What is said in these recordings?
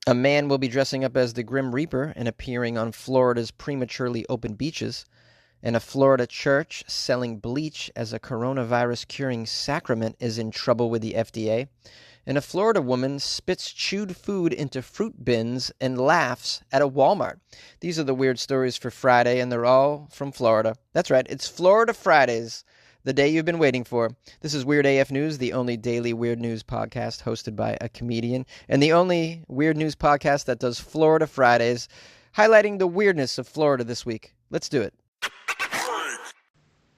A man will be dressing up as the Grim Reaper and appearing on Florida's prematurely open beaches. And a Florida church selling bleach as a coronavirus curing sacrament is in trouble with the FDA. And a Florida woman spits chewed food into fruit bins and laughs at a Walmart. These are the weird stories for Friday, and they're all from Florida. That's right, it's Florida Fridays, the day you've been waiting for. This is Weird AF News, the only daily weird news podcast hosted by a comedian, and the only weird news podcast that does Florida Fridays, highlighting the weirdness of Florida this week. Let's do it.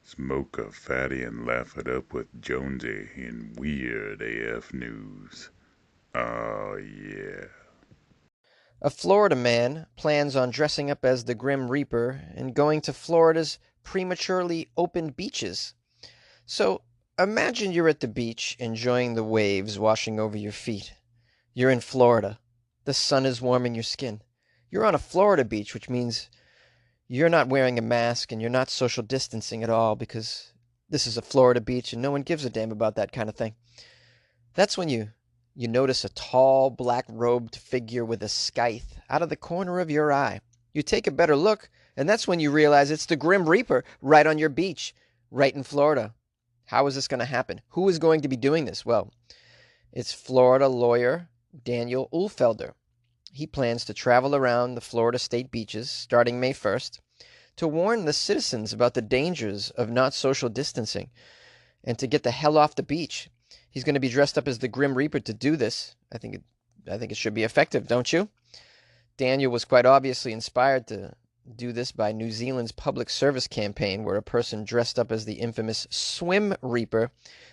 Smoke a fatty and laugh it up with Jonesy in Weird AF News. Oh, yeah. A Florida man plans on dressing up as the Grim Reaper and going to Florida's prematurely opened beaches. So, imagine you're at the beach enjoying the waves washing over your feet. You're in Florida. The sun is warming your skin. You're on a Florida beach, which means you're not wearing a mask and you're not social distancing at all because this is a Florida beach and no one gives a damn about that kind of thing. That's when you notice a tall, black-robed figure with a scythe out of the corner of your eye. You take a better look, and that's when you realize it's the Grim Reaper right on your beach, right in Florida. How is this going to happen? Who is going to be doing this? Well, it's Florida lawyer Daniel Ulfelder. He plans to travel around the Florida state beaches starting May 1st to warn the citizens about the dangers of not social distancing and to get the hell off the beach. He's going to be dressed up as the Grim Reaper to do this. I think it should be effective, don't you? Daniel was quite obviously inspired to do this by New Zealand's public service campaign, where a person dressed up as the infamous Swim Reaper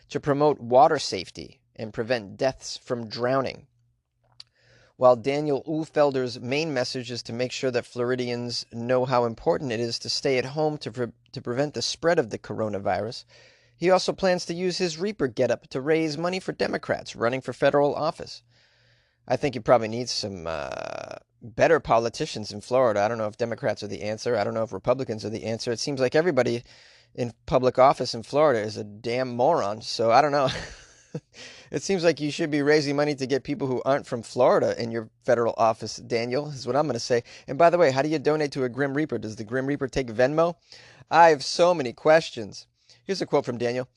to promote water safety and prevent deaths from drowning. While Daniel Ulfelder's main message is to make sure that Floridians know how important it is to stay at home to prevent the spread of the coronavirus, he also plans to use his Reaper getup to raise money for Democrats running for federal office. I think you probably need some better politicians in Florida. I don't know if Democrats are the answer. I don't know if Republicans are the answer. It seems like everybody in public office in Florida is a damn moron, so I don't know. It seems like you should be raising money to get people who aren't from Florida in your federal office, Daniel, is what I'm going to say. And by the way, how do you donate to a Grim Reaper? Does the Grim Reaper take Venmo? I have so many questions. Here's a quote from Daniel.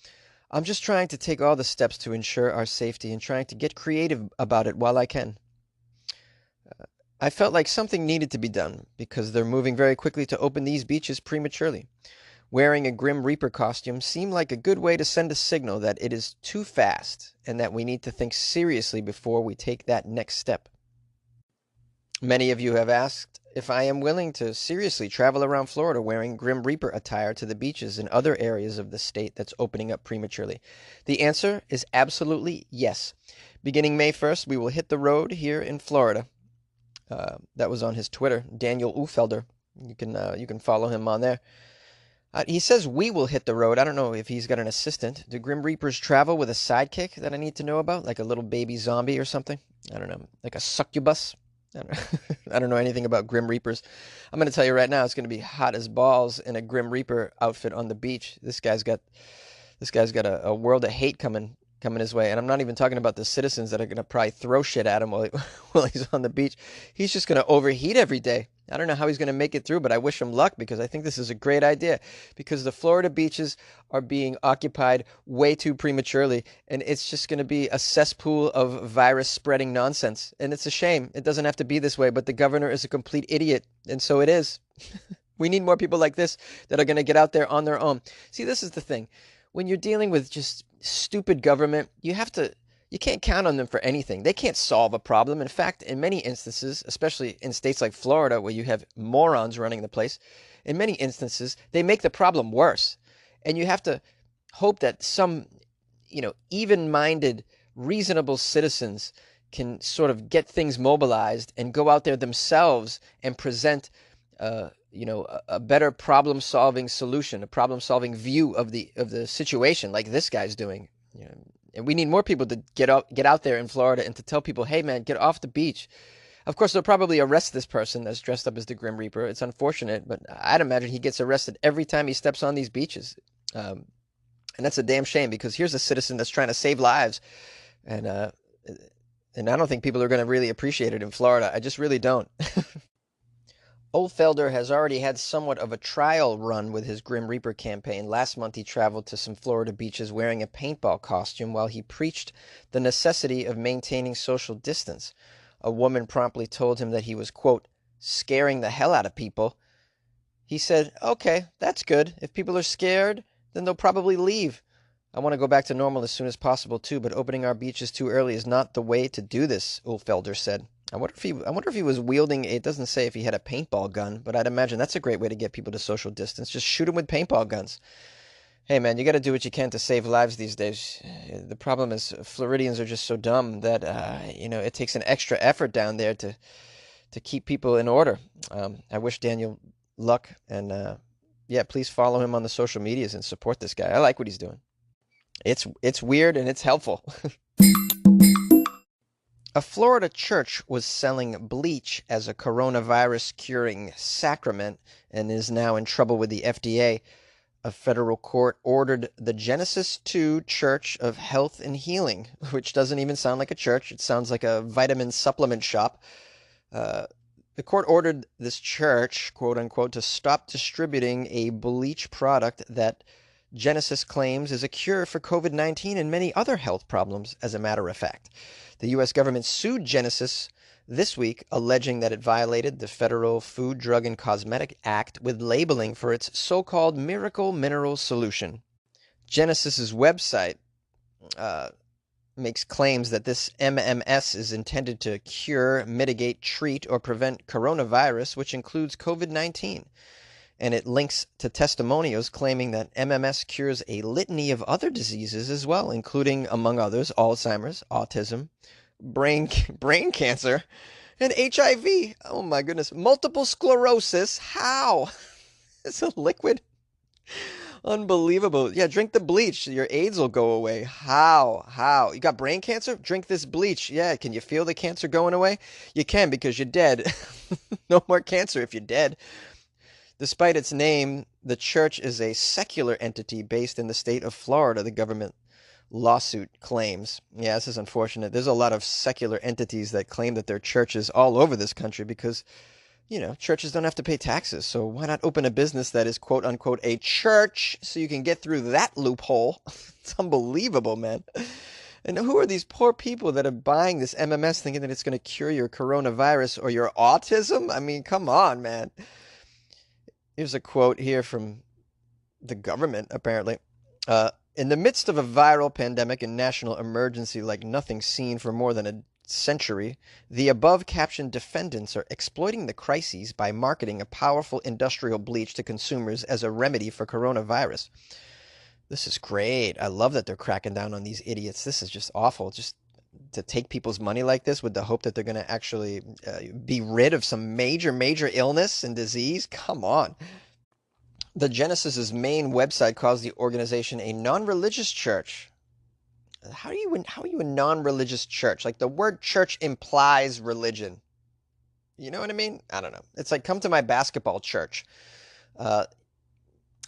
I'm just trying to take all the steps to ensure our safety and trying to get creative about it while I can. I felt like something needed to be done because they're moving very quickly to open these beaches prematurely. Wearing a Grim Reaper costume seemed like a good way to send a signal that it is too fast and that we need to think seriously before we take that next step. Many of you have asked if I am willing to seriously travel around Florida wearing Grim Reaper attire to the beaches and other areas of the state that's opening up prematurely. The answer is absolutely yes. Beginning May 1st, we will hit the road here in Florida. That was on his Twitter, Daniel Ulfelder. You can follow him on there. He says we will hit the road. I don't know if he's got an assistant. Do Grim Reapers travel with a sidekick that I need to know about? Like a little baby zombie or something? I don't know. Like a succubus? I don't know anything about Grim Reapers. I'm going to tell you right now, it's going to be hot as balls in a Grim Reaper outfit on the beach. This guy's got a world of hate coming his way. And I'm not even talking about the citizens that are going to probably throw shit at him while he's on the beach. He's just going to overheat every day. I don't know how he's going to make it through, but I wish him luck because I think this is a great idea because the Florida beaches are being occupied way too prematurely, and it's just going to be a cesspool of virus-spreading nonsense. And it's a shame. It doesn't have to be this way, but the governor is a complete idiot, and so it is. We need more people like this that are going to get out there on their own. See, this is the thing. When you're dealing with just stupid government, you can't count on them for anything. They can't solve a problem. In fact, in many instances, especially in states like Florida where you have morons running the place, in many instances, they make the problem worse. And you have to hope that some, even-minded, reasonable citizens can sort of get things mobilized and go out there themselves and present a better problem-solving solution, a problem-solving view of the situation, like this guy's doing. And we need more people to get out there in Florida and to tell people, hey man, get off the beach. Of course, they'll probably arrest this person that's dressed up as the Grim Reaper. It's unfortunate, but I'd imagine he gets arrested every time he steps on these beaches. And that's a damn shame because here's a citizen that's trying to save lives, and And I don't think people are going to really appreciate it in Florida. I just really don't. Oldfelder has already had somewhat of a trial run with his Grim Reaper campaign. Last month, he traveled to some Florida beaches wearing a paintball costume while he preached the necessity of maintaining social distance. A woman promptly told him that he was, quote, scaring the hell out of people. He said, okay, that's good. If people are scared, then they'll probably leave. I want to go back to normal as soon as possible too, but opening our beaches too early is not the way to do this, Ulfelder said. I wonder if he was wielding, it doesn't say if he had a paintball gun, but I'd imagine that's a great way to get people to social distance. Just shoot them with paintball guns. Hey man, you got to do what you can to save lives these days. The problem is Floridians are just so dumb that it takes an extra effort down there to keep people in order. I wish Daniel luck, and yeah, please follow him on the social medias and support this guy. I like what he's doing. It's weird and it's helpful. A Florida church was selling bleach as a coronavirus curing sacrament and is now in trouble with the FDA. A federal court ordered the Genesis 2 Church of Health and Healing, which doesn't even sound like a church. It sounds like a vitamin supplement shop. The court ordered this church, quote unquote, to stop distributing a bleach product that Genesis claims is a cure for COVID-19 and many other health problems, as a matter of fact. The U.S. government sued Genesis this week, alleging that it violated the Federal Food, Drug, and Cosmetic Act with labeling for its so-called miracle mineral solution. Genesis's website makes claims that this MMS is intended to cure, mitigate, treat, or prevent coronavirus, which includes COVID-19. And it links to testimonials claiming that MMS cures a litany of other diseases as well, including, among others, Alzheimer's, autism, brain cancer, and HIV. Oh my goodness. Multiple sclerosis. How? It's a liquid. Unbelievable. Yeah, drink the bleach. Your AIDS will go away. How? How? You got brain cancer? Drink this bleach. Yeah, can you feel the cancer going away? You can because you're dead. No more cancer if you're dead. Despite its name, the church is a secular entity based in the state of Florida, the government lawsuit claims. Yeah, this is unfortunate. There's a lot of secular entities that claim that they're churches all over this country because, churches don't have to pay taxes. So why not open a business that is quote unquote a church so you can get through that loophole? It's unbelievable, man. And who are these poor people that are buying this MMS thinking that it's going to cure your coronavirus or your autism? I mean, come on, man. Here's a quote here from the government, apparently. In the midst of a viral pandemic and national emergency like nothing seen for more than a century, the above-captioned defendants are exploiting the crises by marketing a powerful industrial bleach to consumers as a remedy for coronavirus. This is great. I love that they're cracking down on these idiots. This is just awful. Just to take people's money like this with the hope that they're going to actually be rid of some major, major illness and disease. Come on. The Genesis's main website calls the organization a non-religious church. How are you a non-religious church? Like the word church implies religion. You know what I mean? I don't know. It's like come to my basketball church. Uh,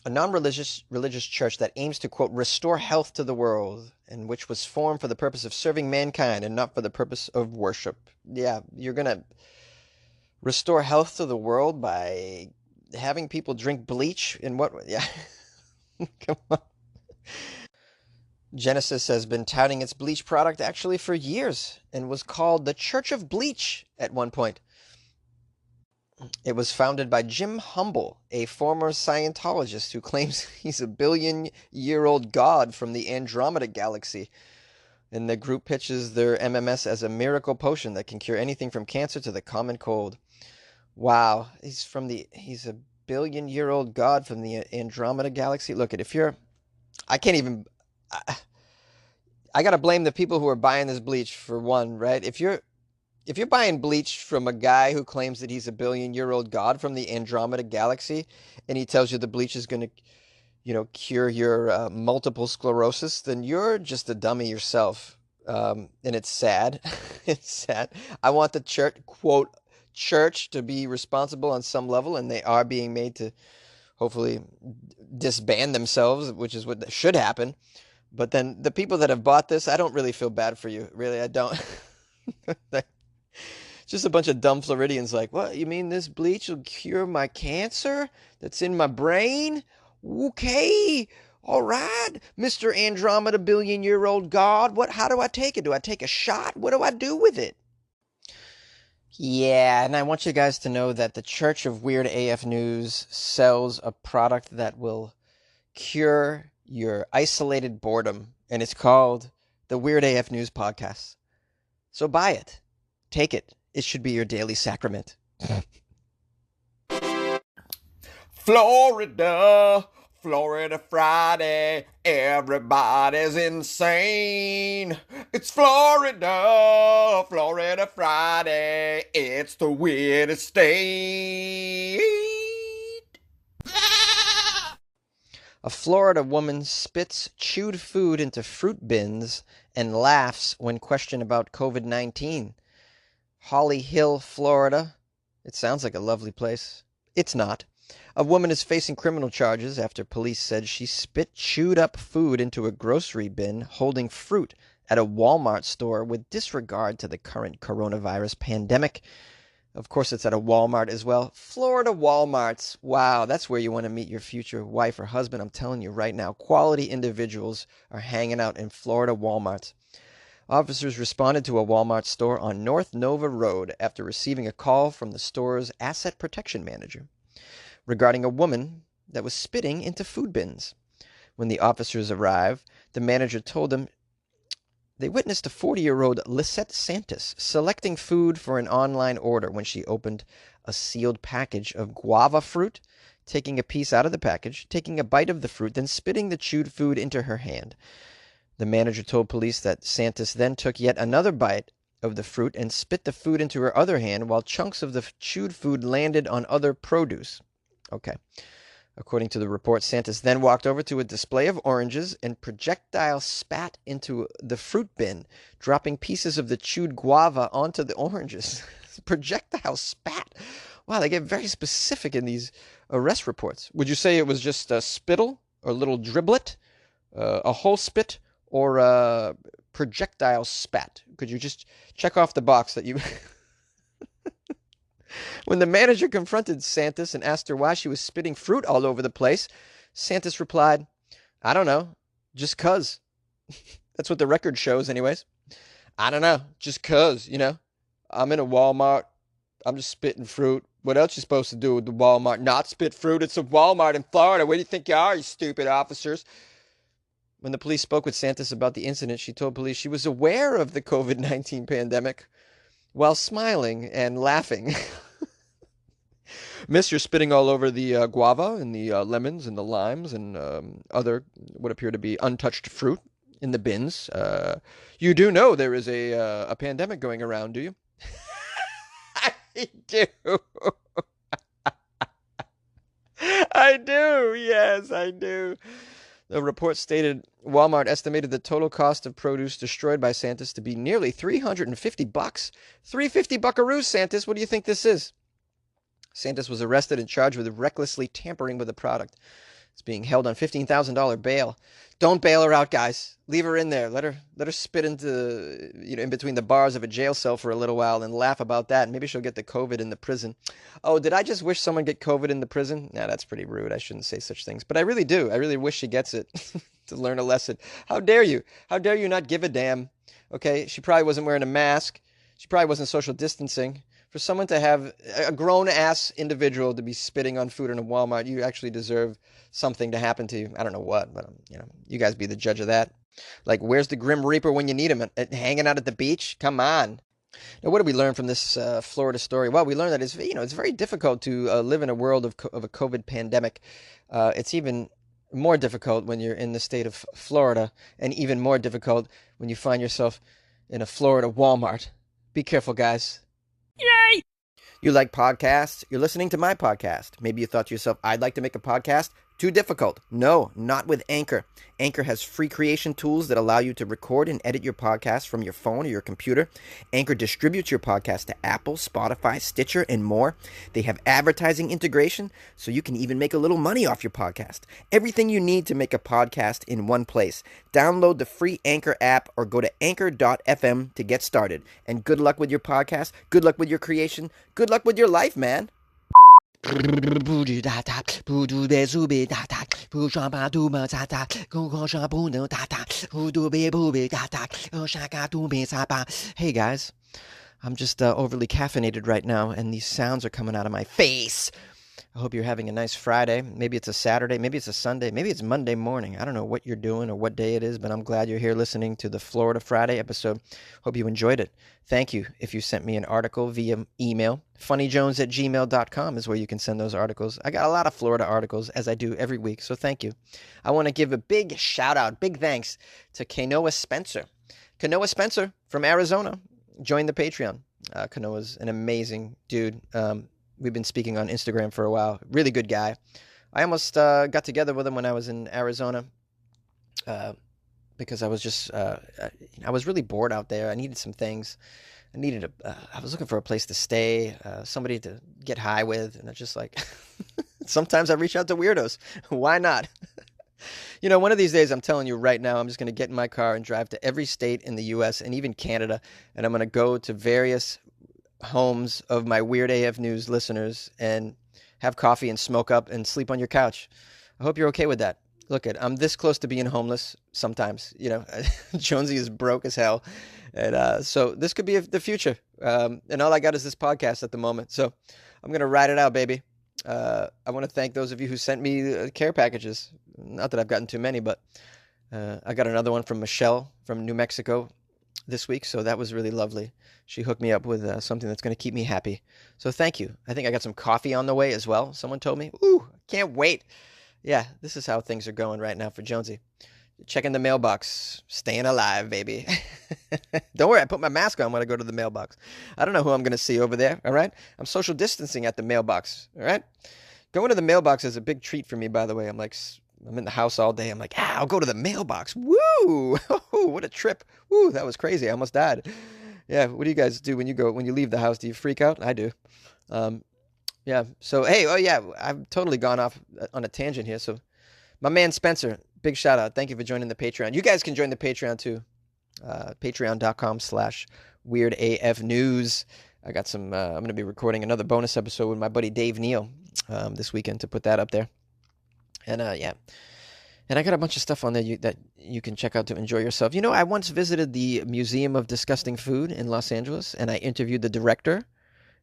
a non-religious church that aims to, quote, restore health to the world, and which was formed for the purpose of serving mankind and not for the purpose of worship. Yeah, you're going to restore health to the world by having people drink bleach in what? Yeah. Come on. Genesis has been touting its bleach product actually for years and was called the Church of Bleach at one point. It was founded by Jim Humble, a former Scientologist who claims he's a billion-year-old god from the Andromeda Galaxy. And the group pitches their MMS as a miracle potion that can cure anything from cancer to the common cold. Wow, he's a billion-year-old god from the Andromeda Galaxy. Look, I can't even, I gotta blame the people who are buying this bleach for one, right? If you're buying bleach from a guy who claims that he's a billion-year-old god from the Andromeda Galaxy, and he tells you the bleach is going to, cure your multiple sclerosis, then you're just a dummy yourself. And it's sad. It's sad. I want the church, quote, church to be responsible on some level, and they are being made to hopefully disband themselves, which is what should happen. But then the people that have bought this, I don't really feel bad for you. Really, I don't. Just a bunch of dumb Floridians like, what, you mean this bleach will cure my cancer that's in my brain? Okay, all right, Mr. Andromeda billion-year-old god. How do I take it? Do I take a shot? What do I do with it? Yeah, and I want you guys to know that the Church of Weird AF News sells a product that will cure your isolated boredom, and it's called the Weird AF News Podcast. So buy it. Take it. It should be your daily sacrament. Florida, Florida Friday, everybody's insane. It's Florida, Florida Friday, it's the weirdest state. A Florida woman spits chewed food into fruit bins and laughs when questioned about COVID-19. Holly Hill, Florida. It sounds like a lovely place. It's not. A woman is facing criminal charges after police said she spit chewed up food into a grocery bin holding fruit at a Walmart store with disregard to the current coronavirus pandemic. Of course, it's at a Walmart as well. Florida Walmarts. Wow, that's where you want to meet your future wife or husband. I'm telling you right now, quality individuals are hanging out in Florida Walmarts. Officers responded to a Walmart store on North Nova Road after receiving a call from the store's asset protection manager regarding a woman that was spitting into food bins. When the officers arrived, the manager told them they witnessed a 40-year-old Lisette Santos selecting food for an online order when she opened a sealed package of guava fruit, taking a piece out of the package, taking a bite of the fruit, then spitting the chewed food into her hand. The manager told police that Santos then took yet another bite of the fruit and spit the food into her other hand while chunks of the chewed food landed on other produce. Okay. According to the report, Santos then walked over to a display of oranges and projectile spat into the fruit bin, dropping pieces of the chewed guava onto the oranges. Projectile spat. Wow, they get very specific in these arrest reports. Would you say it was just a spittle or a little driblet, a whole spit, or a projectile spat? Could you just check off the box that you... When the manager confronted Santos and asked her why she was spitting fruit all over the place, Santos replied, I don't know, just 'cause. That's what the record shows anyways. I don't know, just 'cause, I'm in a Walmart, I'm just spitting fruit. What else you supposed to do with the Walmart? Not spit fruit, it's a Walmart in Florida. Where do you think you are, you stupid officers? When the police spoke with Santos about the incident, she told police she was aware of the COVID-19 pandemic while smiling and laughing. Miss, you're spitting all over the guava and the lemons and the limes and other what appear to be untouched fruit in the bins. You do know there is a pandemic going around, do you? I do. I do. Yes, I do. The report stated Walmart estimated the total cost of produce destroyed by Santos to be nearly $350. $350 buckaroos, Santos. What do you think this is? Santos was arrested and charged with recklessly tampering with the product. It's being held on $15,000 bail. Don't bail her out, guys. Leave her in there. Let her spit into, in between the bars of a jail cell for a little while and laugh about that. Maybe she'll get the COVID in the prison. Oh, did I just wish someone get COVID in the prison? Nah, that's pretty rude. I shouldn't say such things. But I really do. I really wish she gets it to learn a lesson. How dare you? How dare you not give a damn? Okay, she probably wasn't wearing a mask. She probably wasn't social distancing. For someone to have a grown-ass individual to be spitting on food in a Walmart, you actually deserve something to happen to you. I don't know what, but you guys be the judge of that. Like, where's the Grim Reaper when you need him? Hanging out at the beach? Come on. Now, what did we learn from this Florida story? Well, we learned that it's very difficult to live in a world of a COVID pandemic. It's even more difficult when you're in the state of Florida, and even more difficult when you find yourself in a Florida Walmart. Be careful, guys. Yay! You like podcasts? You're listening to my podcast. Maybe you thought to yourself, I'd like to make a podcast. Too difficult? No, not with Anchor. Anchor has free creation tools that allow you to record and edit your podcast from your phone or your computer. Anchor distributes your podcast to Apple, Spotify, Stitcher, and more. They have advertising integration, so you can even make a little money off your podcast. Everything you need to make a podcast in one place. Download the free Anchor app or go to anchor.fm to get started. And good luck with your podcast, good luck with your creation, good luck with your life, man. Hey guys, I'm just overly caffeinated right now, and these sounds are coming out of my face. I hope you're having a nice Friday. Maybe it's a Saturday, maybe it's a Sunday, maybe it's Monday morning. I don't know what you're doing or what day it is, but I'm glad you're here listening to the Florida Friday episode. Hope you enjoyed it. Thank you if you sent me an article via email. funnyjones@gmail.com is where you can send those articles. I got a lot of Florida articles, as I do every week, so thank you. I want to give a big shout out, big thanks to Kanoa Spencer. Kanoa Spencer from Arizona joined the Patreon. Kanoa's an amazing dude. We've been speaking on Instagram for a while. Really good guy. I almost got together with him when I was in Arizona because I was just, I was really bored out there. I needed some things. I was looking for a place to stay, somebody to get high with. And I just like, sometimes I reach out to weirdos. Why not? You know, one of these days, I'm telling you right now, I'm just going to get in my car and drive to every state in the U.S. and even Canada. And I'm going to go to various homes of my Weird AF News listeners and have coffee and smoke up and sleep on your couch. I hope you're okay with that. Look, I'm this close to being homeless sometimes. You know, Jonesy is broke as hell. And so this could be the future. And all I got is this podcast at the moment. So I'm going to ride it out, baby. I want to thank those of you who sent me care packages. Not that I've gotten too many, but I got another one from Michelle from New Mexico this week, so that was really lovely. She hooked me up with something that's going to keep me happy. So thank you. I think I got some coffee on the way as well. Someone told me. Ooh, can't wait. Yeah, this is how things are going right now for Jonesy. Checking the mailbox. Staying alive, baby. Don't worry, I put my mask on when I go to the mailbox. I don't know who I'm going to see over there, all right? I'm social distancing at the mailbox, all right? Going to the mailbox is a big treat for me, by the way. I'm in the house all day. I'm like, I'll go to the mailbox. Woo! What a trip. Woo, that was crazy. I almost died. Yeah, what do you guys do when you leave the house? Do you freak out? I do. Yeah, so, hey, oh yeah, I've totally gone off on a tangent here. So my man Spencer, big shout out. Thank you for joining the Patreon. You guys can join the Patreon too. Patreon.com/weirdafnews. I got some, I'm going to be recording another bonus episode with my buddy Dave Neal this weekend to put that up there. And yeah, and I got a bunch of stuff on there that you can check out to enjoy yourself. You know, I once visited the Museum of Disgusting Food in Los Angeles, and I interviewed the director,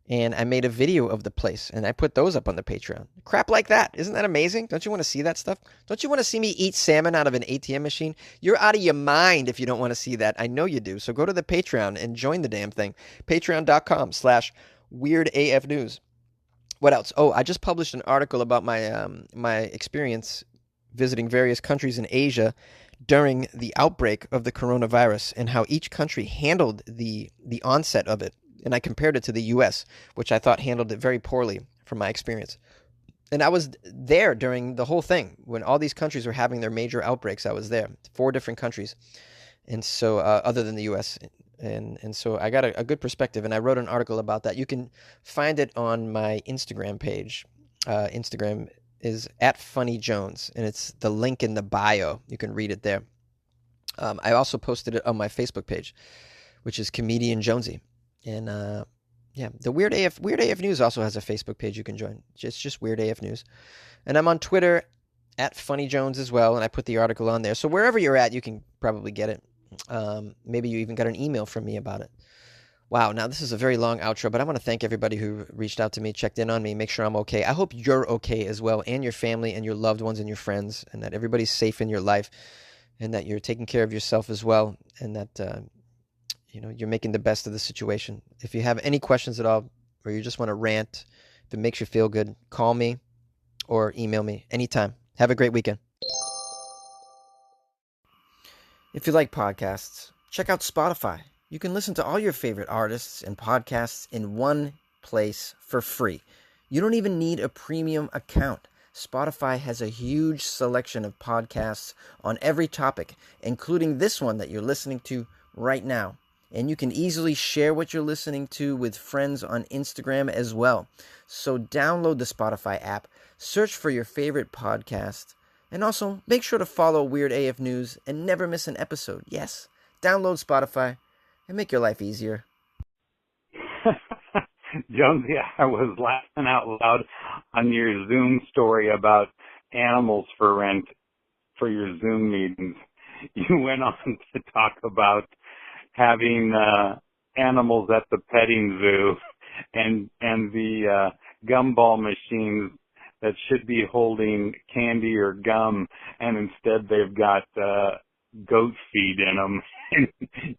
and I made a video of the place, and I put those up on the Patreon. Crap like that. Isn't that amazing? Don't you want to see that stuff? Don't you want to see me eat salmon out of an ATM machine? You're out of your mind if you don't want to see that. I know you do. So go to the Patreon and join the damn thing. Patreon.com/weirdafnews. What else? Oh, I just published an article about my experience visiting various countries in Asia during the outbreak of the coronavirus and how each country handled the onset of it. And I compared it to the U.S., which I thought handled it very poorly from my experience. And I was there during the whole thing. When all these countries were having their major outbreaks, I was there. 4 different countries. And so, other than the U.S., And so I got a good perspective, and I wrote an article about that. You can find it on my Instagram page. Instagram is @funnyjones, and it's the link in the bio. You can read it there. I also posted it on my Facebook page, which is Comedian Jonesy. And yeah, the Weird AF News also has a Facebook page you can join. It's just Weird AF News. And I'm on Twitter @funnyjones as well, and I put the article on there. So wherever you're at, you can probably get it. Maybe you even got an email from me about it. Wow, now this is a very long outro, but I want to thank everybody who reached out to me, checked in on me, make sure I'm okay. I hope you're okay as well, and your family and your loved ones and your friends, and that everybody's safe in your life, and that you're taking care of yourself as well, and that you're making the best of the situation. If you have any questions at all, or you just want to rant, if it makes you feel good, call me or email me anytime. Have a great weekend. If you like podcasts, check out Spotify. You can listen to all your favorite artists and podcasts in one place for free. You don't even need a premium account. Spotify has a huge selection of podcasts on every topic, including this one that you're listening to right now. And you can easily share what you're listening to with friends on Instagram as well. So download the Spotify app, search for your favorite podcast, and also make sure to follow Weird AF News and never miss an episode. Yes, download Spotify and make your life easier. Jonesy, I was laughing out loud on your Zoom story about animals for rent for your Zoom meetings. You went on to talk about having animals at the petting zoo and the gumball machines that should be holding candy or gum, and instead they've got goat feed in them. And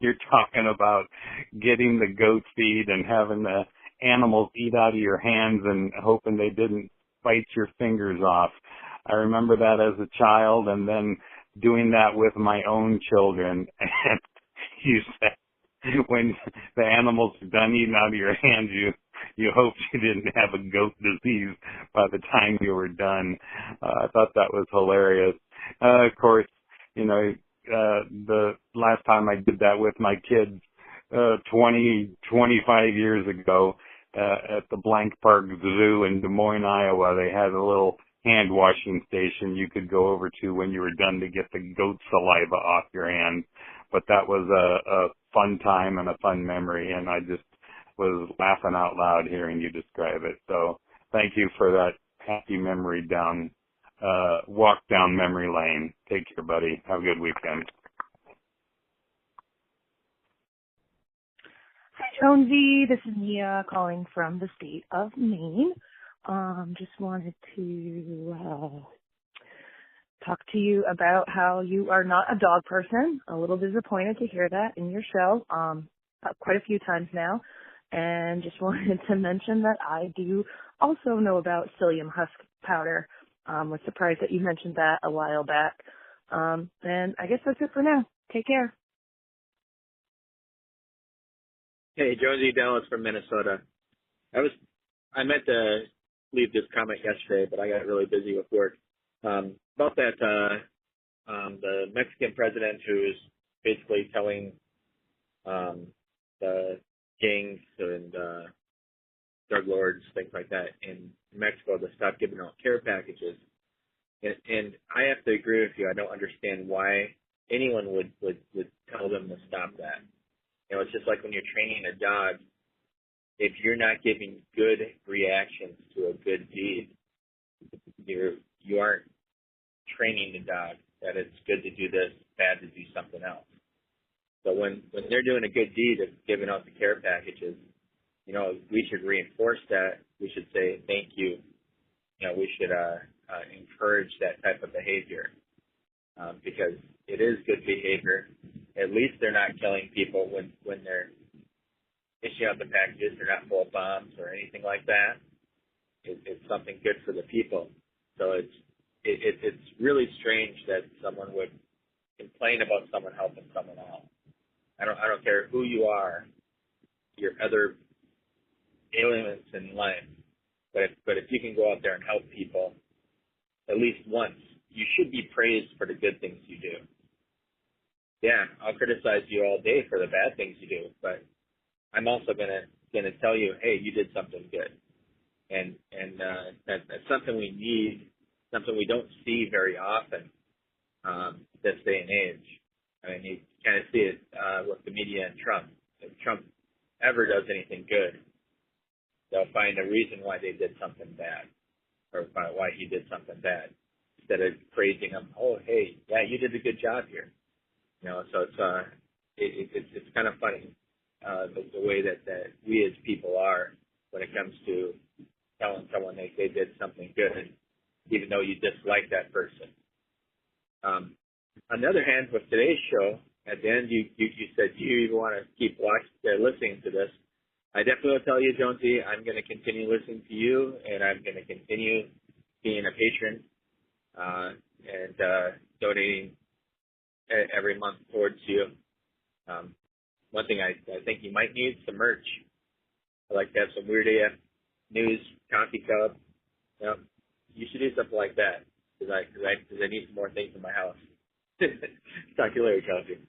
you're talking about getting the goat feed and having the animals eat out of your hands and hoping they didn't bite your fingers off. I remember that as a child, and then doing that with my own children. And you said when the animals are done eating out of your hands, you hoped you didn't have a goat disease by the time you were done. I thought that was hilarious. Of course, you know, the last time I did that with my kids, 25 years ago, at the Blank Park Zoo in Des Moines, Iowa, they had a little hand washing station you could go over to when you were done to get the goat saliva off your hands. But that was a fun time and a fun memory, and I just was laughing out loud hearing you describe it. So thank you for that happy memory walk down memory lane. Take care, buddy. Have a good weekend. Hi, Jonesy. This is Mia calling from the state of Maine. Just wanted to talk to you about how you are not a dog person. A little disappointed to hear that in your show quite a few times now. And just wanted to mention that I do also know about psyllium husk powder. Was surprised that you mentioned that a while back. And I guess that's it for now. Take care. Hey, Jonesy, Dallas from Minnesota. I meant to leave this comment yesterday, but I got really busy with work. About that, the Mexican president who's basically telling the gangs and drug lords, things like that, in Mexico to stop giving out care packages. And I have to agree with you. I don't understand why anyone would tell them to stop that. You know, it's just like when you're training a dog. If you're not giving good reactions to a good deed, you aren't training the dog that it's good to do this, bad to do something else. So when they're doing a good deed of giving out the care packages, you know, we should reinforce that. We should say thank you. You know, we should encourage that type of behavior because it is good behavior. At least they're not killing people when they're issuing out the packages. They're not full of bombs or anything like that. It's something good for the people. So it's really strange that someone would complain about someone helping someone else. I don't care who you are, your other ailments in life, but if you can go out there and help people at least once, you should be praised for the good things you do. Yeah, I'll criticize you all day for the bad things you do, but I'm also gonna tell you, hey, you did something good, and that's something we need, something we don't see very often this day and age. I mean, you kind of see it with the media and Trump. If Trump ever does anything good, they'll find a reason why they did something bad, or why he did something bad, instead of praising him. Oh, hey, yeah, you did a good job here. You know, so it's kind of funny the way that we as people are when it comes to telling someone they did something good, even though you dislike that person. On the other hand, with today's show, at the end you said you even want to keep listening to this. I definitely will tell you, Jonesy, I'm going to continue listening to you, and I'm going to continue being a patron and donating every month towards you. One thing I think you might need some merch. I'd like to have some Weird AF News coffee cup. Yep. You should do something like that because I need some more things in my house. Talk to you later, Chelsea.